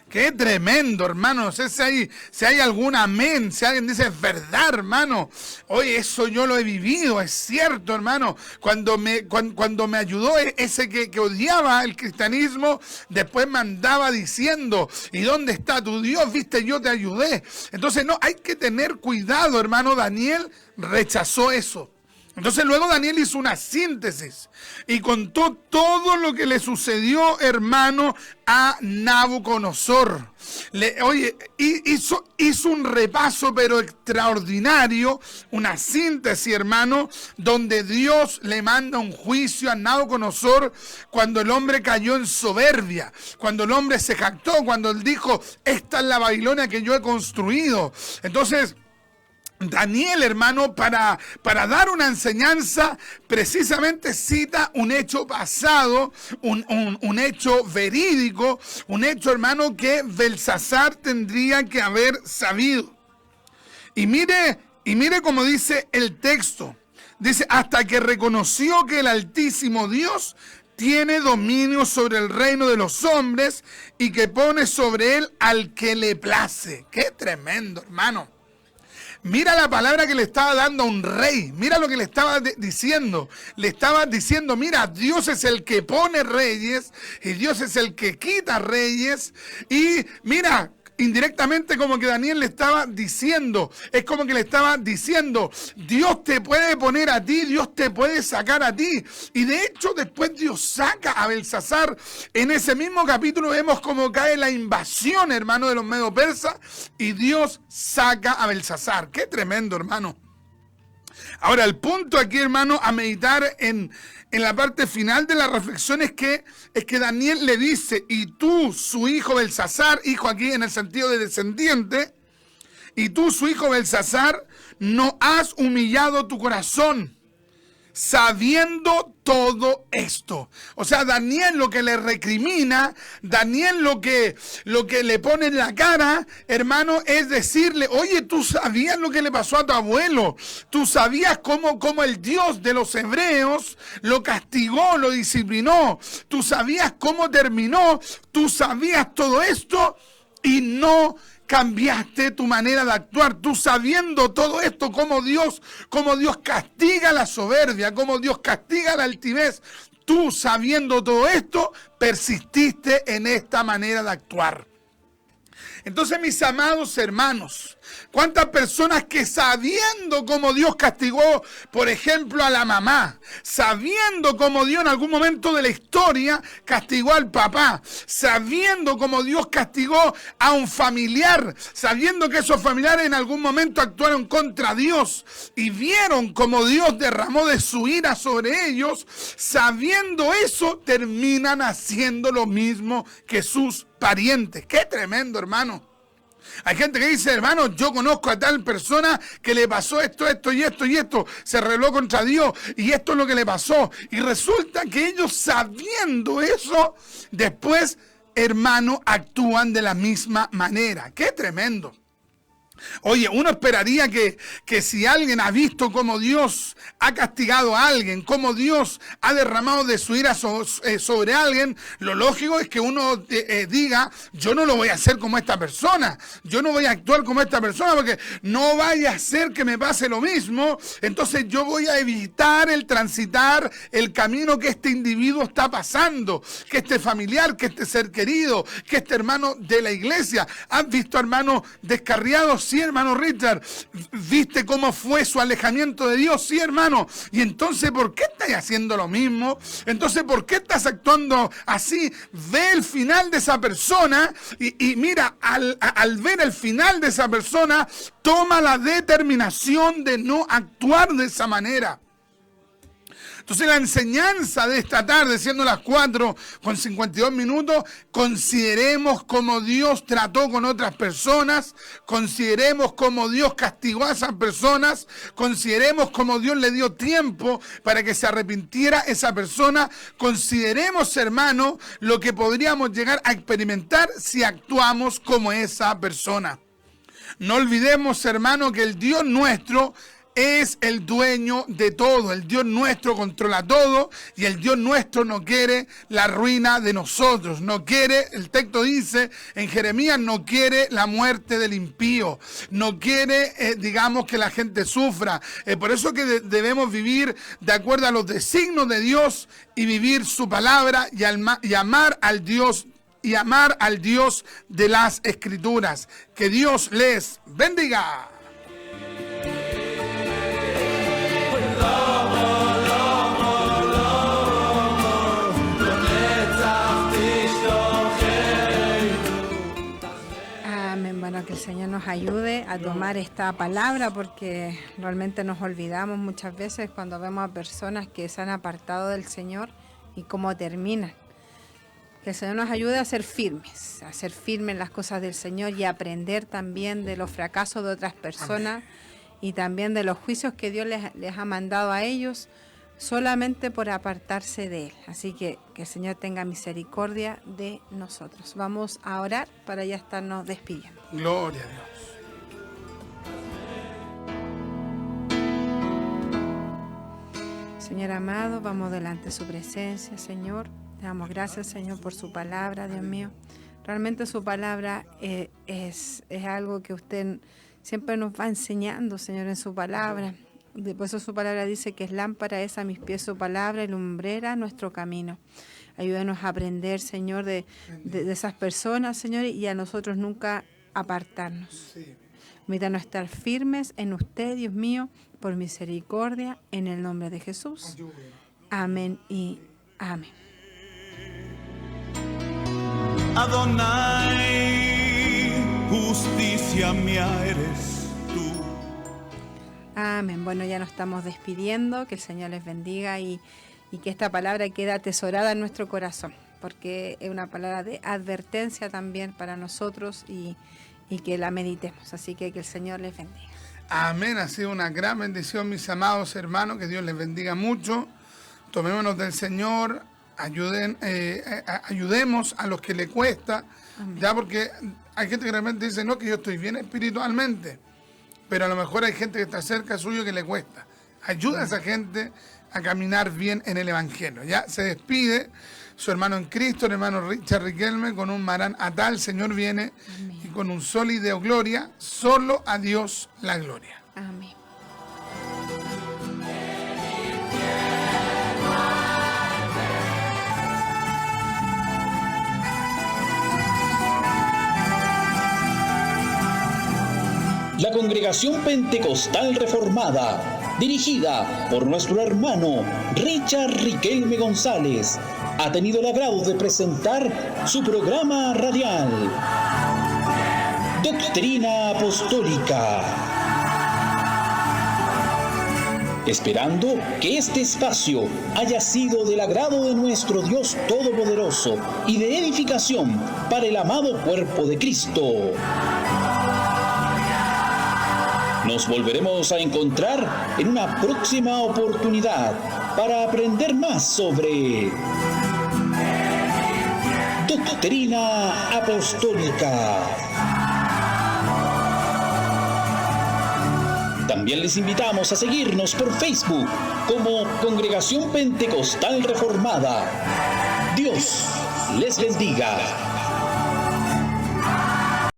Qué tremendo, hermano. No sé si hay algún amén, si alguien dice es verdad, hermano. Oye, eso yo lo he vivido, es cierto, hermano. Cuando me ayudó ese que odiaba el cristianismo, después me andaba diciendo: ¿y dónde está tu Dios? Viste, yo te ayudé. Entonces, no, hay que tener cuidado, hermano. Daniel rechazó eso. Entonces luego Daniel hizo una síntesis y contó todo lo que le sucedió, hermano, a Nabucodonosor. Hizo un repaso pero extraordinario, una síntesis, hermano, donde Dios le manda un juicio a Nabucodonosor cuando el hombre cayó en soberbia, cuando el hombre se jactó, cuando él dijo: esta es la Babilonia que yo he construido. Entonces, Daniel, hermano, para dar una enseñanza, precisamente cita un hecho pasado, un hecho verídico, un hecho, hermano, que Belsasar tendría que haber sabido. Y mire cómo dice el texto. Dice: hasta que reconoció que el Altísimo Dios tiene dominio sobre el reino de los hombres y que pone sobre él al que le place. ¡Qué tremendo, hermano! Mira la palabra que le estaba dando a un rey. Mira lo que le estaba diciendo. Le estaba diciendo: mira, Dios es el que pone reyes y Dios es el que quita reyes. Y mira, indirectamente como que Daniel le estaba diciendo, es como que le estaba diciendo: Dios te puede poner a ti, Dios te puede sacar a ti. Y de hecho después Dios saca a Belsasar. En ese mismo capítulo vemos cómo cae la invasión, hermano, de los medo persas, y Dios saca a Belsasar. Qué tremendo, hermano. Ahora, el punto aquí, hermano, a meditar en la parte final de la reflexión es que Daniel le dice: y tú, su hijo Belsasar, hijo aquí en el sentido de descendiente, y tú, su hijo Belsasar, no has humillado tu corazón, sabiendo todo esto. O sea, Daniel lo que le recrimina, Daniel lo que le pone en la cara, hermano, es decirle: oye, tú sabías lo que le pasó a tu abuelo, tú sabías cómo el Dios de los hebreos lo castigó, lo disciplinó, tú sabías cómo terminó, tú sabías todo esto y no cambiaste tu manera de actuar. Tú sabiendo todo esto, cómo Dios castiga la soberbia, cómo Dios castiga la altivez, tú sabiendo todo esto, persististe en esta manera de actuar. Entonces, mis amados hermanos, ¿Cuántas personas que sabiendo cómo Dios castigó, por ejemplo, a la mamá, sabiendo cómo Dios en algún momento de la historia castigó al papá, sabiendo cómo Dios castigó a un familiar, sabiendo que esos familiares en algún momento actuaron contra Dios y vieron cómo Dios derramó de su ira sobre ellos, sabiendo eso, terminan haciendo lo mismo que sus parientes? ¡Qué tremendo, hermano! Hay gente que dice, hermano, yo conozco a tal persona que le pasó esto, esto y esto y esto. Se rebeló contra Dios y esto es lo que le pasó. Y resulta que ellos, sabiendo eso, después, hermano, actúan de la misma manera. ¡Qué tremendo! Oye, uno esperaría que si alguien ha visto cómo Dios ha castigado a alguien, cómo Dios ha derramado de su ira sobre alguien, lo lógico es que uno diga, yo no lo voy a hacer como esta persona, yo no voy a actuar como esta persona porque no vaya a ser que me pase lo mismo, entonces yo voy a evitar el transitar el camino que este individuo está pasando, que este familiar, que este ser querido, que este hermano de la iglesia. ¿Has visto hermanos descarriados? Sí, hermano Richard. ¿Viste cómo fue su alejamiento de Dios? Sí, hermano. Y entonces, ¿por qué estás haciendo lo mismo? Entonces, ¿por qué estás actuando así? Ve el final de esa persona y mira, al ver el final de esa persona, toma la determinación de no actuar de esa manera. Entonces la enseñanza de esta tarde, siendo las 4:52, consideremos cómo Dios trató con otras personas, consideremos cómo Dios castigó a esas personas, consideremos cómo Dios le dio tiempo para que se arrepintiera esa persona, consideremos, hermano, lo que podríamos llegar a experimentar si actuamos como esa persona. No olvidemos, hermano, que el Dios nuestro es el dueño de todo. El Dios nuestro controla todo y el Dios nuestro no quiere la ruina de nosotros. No quiere, el texto dice en Jeremías, no quiere la muerte del impío. No quiere, digamos, que la gente sufra. Por eso que debemos vivir de acuerdo a los designios de Dios y vivir su palabra y amar al Dios de las Escrituras. Que Dios les bendiga. Bueno, que el Señor nos ayude a tomar esta palabra, porque realmente nos olvidamos muchas veces cuando vemos a personas que se han apartado del Señor y cómo terminan. Que el Señor nos ayude a ser firmes en las cosas del Señor y aprender también de los fracasos de otras personas. Amén. Y también de los juicios que Dios les ha mandado a ellos solamente por apartarse de Él. Así que el Señor tenga misericordia de nosotros. Vamos a orar para ya estarnos despidiendo. Gloria a Dios. Señor amado, vamos delante de su presencia, Señor. Te damos gracias, Señor, por su palabra, Dios mío. Realmente su palabra es algo que usted siempre nos va enseñando, Señor, en su palabra. Por eso su palabra dice que es lámpara es a mis pies su palabra y lumbrera nuestro camino. Ayúdanos a aprender, Señor, de esas personas, Señor, y a nosotros nunca apartarnos. Permítanos estar firmes en usted, Dios mío, por misericordia, en el nombre de Jesús. Amén y amén. Adonai, justicia mía eres tú. Amén. Bueno, ya nos estamos despidiendo. Que el Señor les bendiga y que esta palabra quede atesorada en nuestro corazón, porque es una palabra de advertencia también para nosotros y que la meditemos. Así que el Señor les bendiga. Amén. Ha sido una gran bendición, mis amados hermanos. Que Dios les bendiga mucho. Tomémonos del Señor. Ayudemos a los que le cuesta. Amén. Ya, porque hay gente que realmente dice, no, que yo estoy bien espiritualmente, pero a lo mejor hay gente que está cerca suyo que le cuesta. Ayuda a esa gente a caminar bien en el Evangelio. Ya se despide su hermano en Cristo, el hermano Richard Riquelme, con un Marán Atá, el Señor viene. Amén. Y con un Sol y Deo Gloria, solo a Dios la gloria. Amén. La Congregación Pentecostal Reformada, dirigida por nuestro hermano Richard Riquelme González, ha tenido el agrado de presentar su programa radial, Doctrina Apostólica. Esperando que este espacio haya sido del agrado de nuestro Dios Todopoderoso y de edificación para el amado cuerpo de Cristo. Nos volveremos a encontrar en una próxima oportunidad para aprender más sobre Doctrina Apostólica. También les invitamos a seguirnos por Facebook como Congregación Pentecostal Reformada. Dios les bendiga.